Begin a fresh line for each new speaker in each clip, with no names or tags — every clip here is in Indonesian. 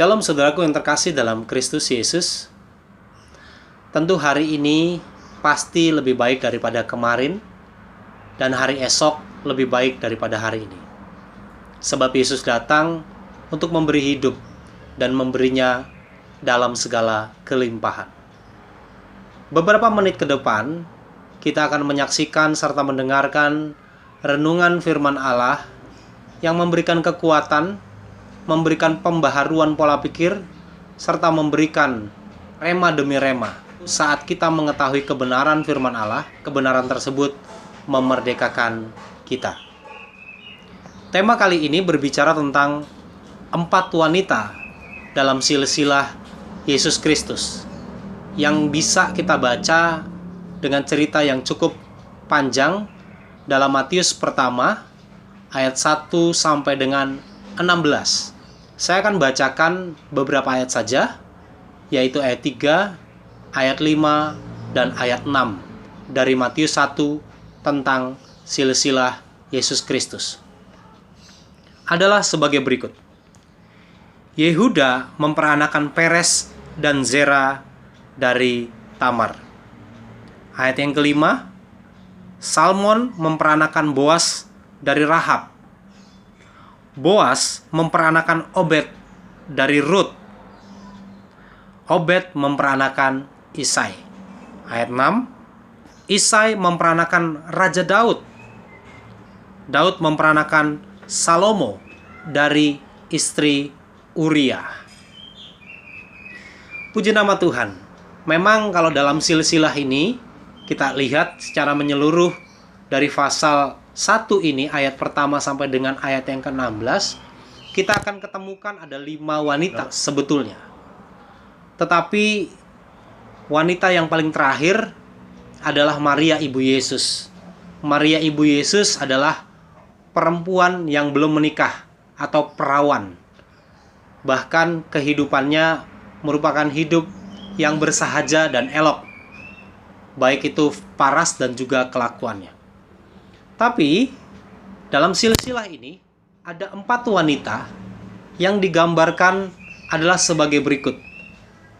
Shalom saudaraku yang terkasih dalam Kristus Yesus. Tentu hari ini pasti lebih baik daripada kemarin, dan hari esok lebih baik daripada hari ini. Sebab Yesus datang untuk memberi hidup dan memberinya dalam segala kelimpahan. Beberapa menit ke depan, kita akan menyaksikan serta mendengarkan renungan firman Allah yang memberikan kekuatan, memberikan pembaharuan pola pikir, serta memberikan rema demi rema. Saat kita mengetahui kebenaran firman Allah, kebenaran tersebut memerdekakan kita. Tema kali ini berbicara tentang 4 wanita dalam silsilah Yesus Kristus, yang bisa kita baca dengan cerita yang cukup panjang dalam Matius pertama ayat 1 sampai dengan 16. Saya akan bacakan beberapa ayat saja, yaitu ayat 3, ayat 5, dan ayat 6 dari Matius 1 tentang silsilah Yesus Kristus. Adalah sebagai berikut. Yehuda memperanakan Peres dan Zera dari Tamar. Ayat yang kelima, Salmon memperanakan Boas dari Rahab. Boas memperanakan Obed dari Rut. Obed memperanakan Isai. Ayat 6, Isai memperanakan Raja Daud. Daud memperanakan Salomo dari istri Uria. Puji nama Tuhan. Memang kalau dalam silsilah ini kita lihat secara menyeluruh dari pasal 1 ini, ayat pertama sampai dengan ayat yang ke-16, kita akan ketemukan ada 5 wanita sebetulnya. Tetapi wanita yang paling terakhir adalah Maria Ibu Yesus. Maria Ibu Yesus adalah perempuan yang belum menikah atau perawan. Bahkan kehidupannya merupakan hidup yang bersahaja dan elok, baik itu paras dan juga kelakuannya. Tapi dalam silsilah ini ada 4 wanita yang digambarkan adalah sebagai berikut.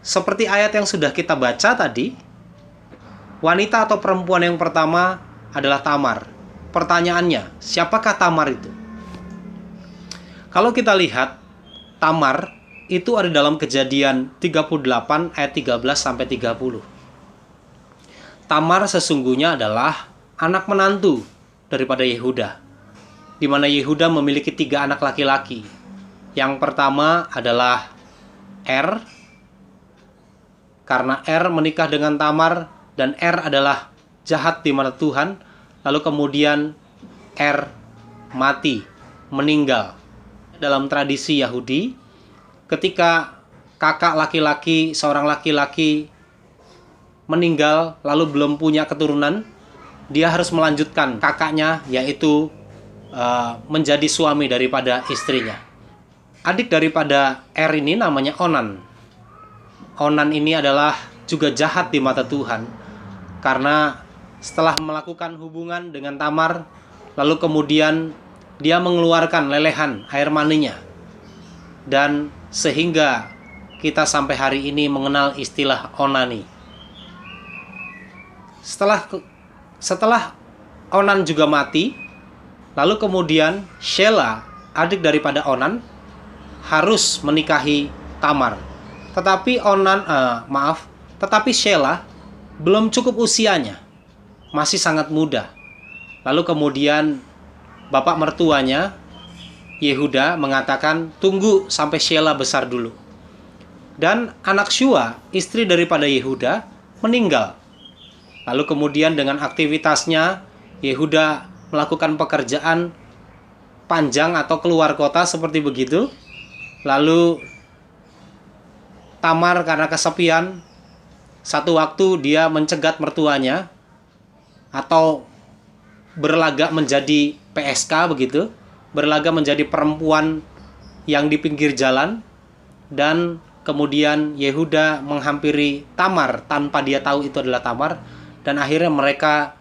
Seperti ayat yang sudah kita baca tadi, wanita atau perempuan yang pertama adalah Tamar. Pertanyaannya, siapakah Tamar itu? Kalau kita lihat, Tamar itu ada dalam Kejadian 38 ayat 13 sampai 30. Tamar sesungguhnya adalah anak menantu daripada Yehuda, di mana Yehuda memiliki 3 anak laki-laki. Yang pertama adalah Er, karena Er menikah dengan Tamar, dan Er adalah jahat di mata Tuhan. Lalu kemudian Er mati, meninggal. Dalam tradisi Yahudi, ketika kakak laki-laki, seorang laki-laki meninggal lalu belum punya keturunan, dia harus melanjutkan kakaknya, yaitu menjadi suami daripada istrinya. Adik daripada Er ini namanya Onan. Onan ini adalah juga jahat di mata Tuhan, karena setelah melakukan hubungan dengan Tamar, lalu kemudian dia mengeluarkan lelehan air maninya, dan sehingga kita sampai hari ini mengenal istilah onani. Setelah Onan juga mati, lalu kemudian Shelah, adik daripada Onan, harus menikahi Tamar. Tetapi Shelah belum cukup usianya, masih sangat muda. Lalu kemudian bapak mertuanya Yehuda mengatakan, tunggu sampai Shelah besar dulu. Dan anak Shua, istri daripada Yehuda, meninggal. Lalu kemudian dengan aktivitasnya, Yehuda melakukan pekerjaan panjang atau keluar kota seperti begitu. Lalu Tamar karena kesepian, satu waktu dia mencegat mertuanya, atau berlagak menjadi PSK begitu, berlagak menjadi perempuan yang di pinggir jalan. Dan kemudian Yehuda menghampiri Tamar tanpa dia tahu itu adalah Tamar. Dan akhirnya mereka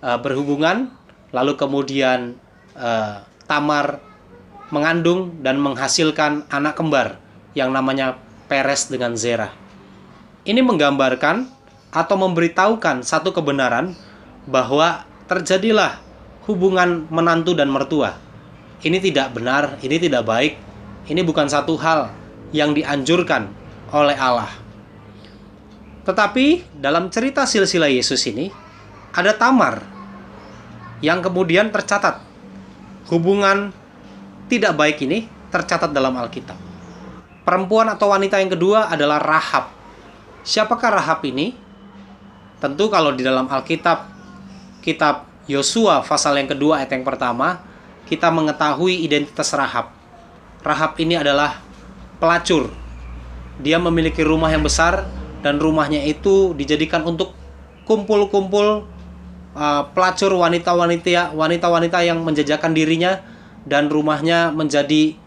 berhubungan. Lalu kemudian Tamar mengandung dan menghasilkan anak kembar, yang namanya Peres dengan Zerah. Ini menggambarkan atau memberitahukan satu kebenaran bahwa terjadilah hubungan menantu dan mertua. Ini tidak benar, ini tidak baik, ini bukan satu hal yang dianjurkan oleh Allah. Tetapi dalam cerita silsilah Yesus ini, ada Tamar yang kemudian tercatat. Hubungan tidak baik ini tercatat dalam Alkitab. Perempuan atau wanita yang kedua adalah Rahab. Siapakah Rahab ini? Tentu kalau di dalam Alkitab, kitab Yosua pasal yang kedua ayat yang pertama, kita mengetahui identitas Rahab. Rahab ini adalah pelacur. Dia memiliki rumah yang besar dan rumahnya itu dijadikan untuk kumpul-kumpul pelacur wanita-wanita yang menjajakan dirinya, dan rumahnya menjadi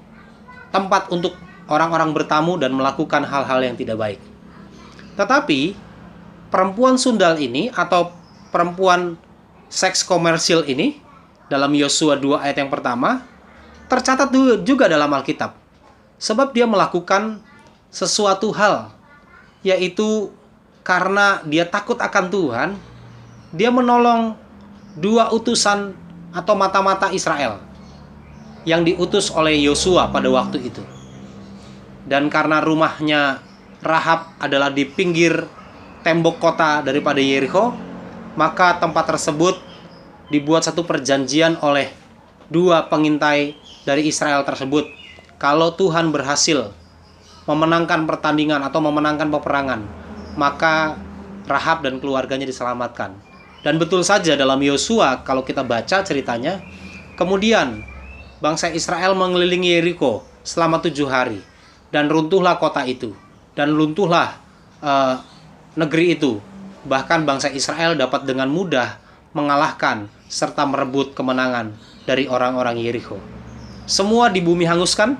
tempat untuk orang-orang bertamu dan melakukan hal-hal yang tidak baik. Tetapi perempuan sundal ini atau perempuan seks komersil ini dalam Yosua 2 ayat yang pertama tercatat juga dalam Alkitab. Sebab dia melakukan sesuatu hal, yaitu karena dia takut akan Tuhan, dia menolong 2 utusan atau mata-mata Israel yang diutus oleh Yosua pada waktu itu. Dan karena rumahnya Rahab adalah di pinggir tembok kota daripada Yeriko, maka tempat tersebut dibuat satu perjanjian oleh 2 pengintai dari Israel tersebut. Kalau Tuhan berhasil memenangkan pertandingan atau memenangkan peperangan, maka Rahab dan keluarganya diselamatkan. Dan betul saja dalam Yosua kalau kita baca ceritanya, kemudian bangsa Israel mengelilingi Yeriko selama 7 hari, dan runtuhlah kota itu, dan runtuhlah negeri itu. Bahkan bangsa Israel dapat dengan mudah mengalahkan serta merebut kemenangan dari orang-orang Yeriko. Semua di bumi hanguskan,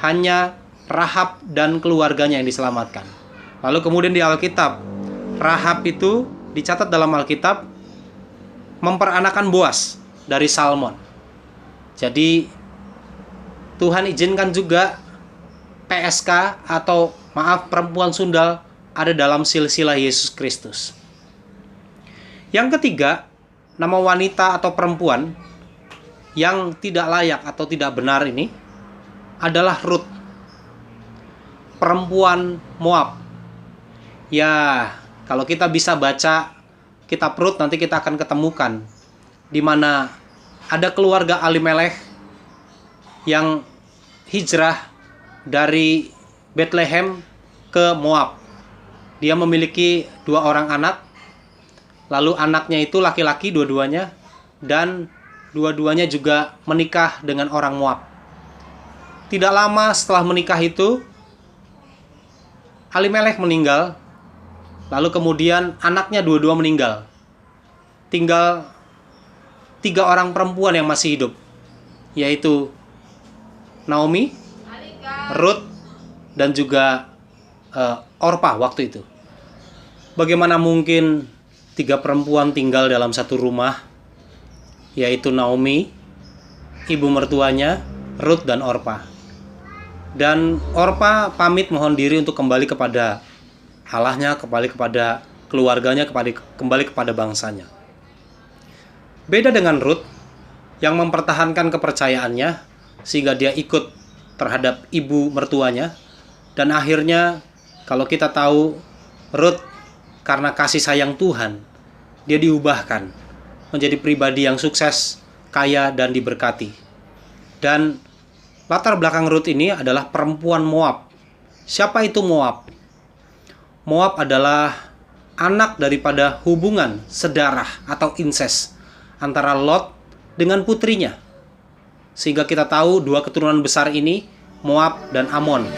hanya Rahab dan keluarganya yang diselamatkan. Lalu kemudian di Alkitab, Rahab itu dicatat dalam Alkitab memperanakan Boas dari Salmon. Jadi Tuhan izinkan juga PSK atau perempuan sundal ada dalam silsilah Yesus Kristus. Yang ketiga, nama wanita atau perempuan yang tidak layak atau tidak benar ini adalah Rut, perempuan Moab. Ya, kalau kita bisa baca kitab Rut, nanti kita akan ketemukan di mana ada keluarga Elimelech yang hijrah dari Bethlehem ke Moab. Dia memiliki 2 orang anak, lalu anaknya itu laki-laki dua-duanya, dan dua-duanya juga menikah dengan orang Moab. Tidak lama setelah menikah itu, Elimelech meninggal. Lalu kemudian anaknya dua-dua meninggal. Tinggal 3 orang perempuan yang masih hidup, yaitu Naomi, Ruth, dan juga Orpa waktu itu. Bagaimana mungkin 3 perempuan tinggal dalam satu rumah, yaitu Naomi, ibu mertuanya, Ruth, dan Orpa. Dan Orpa pamit mohon diri untuk kembali kepada Allahnya, kembali kepada keluarganya, kembali kepada bangsanya. Beda dengan Ruth yang mempertahankan kepercayaannya sehingga dia ikut terhadap ibu mertuanya, dan akhirnya kalau kita tahu Ruth karena kasih sayang Tuhan, dia diubahkan menjadi pribadi yang sukses, kaya, dan diberkati. Dan latar belakang Ruth ini adalah perempuan Moab. Siapa itu Moab? Moab adalah anak daripada hubungan sedarah atau incest antara Lot dengan putrinya. Sehingga kita tahu 2 keturunan besar ini, Moab dan Amon.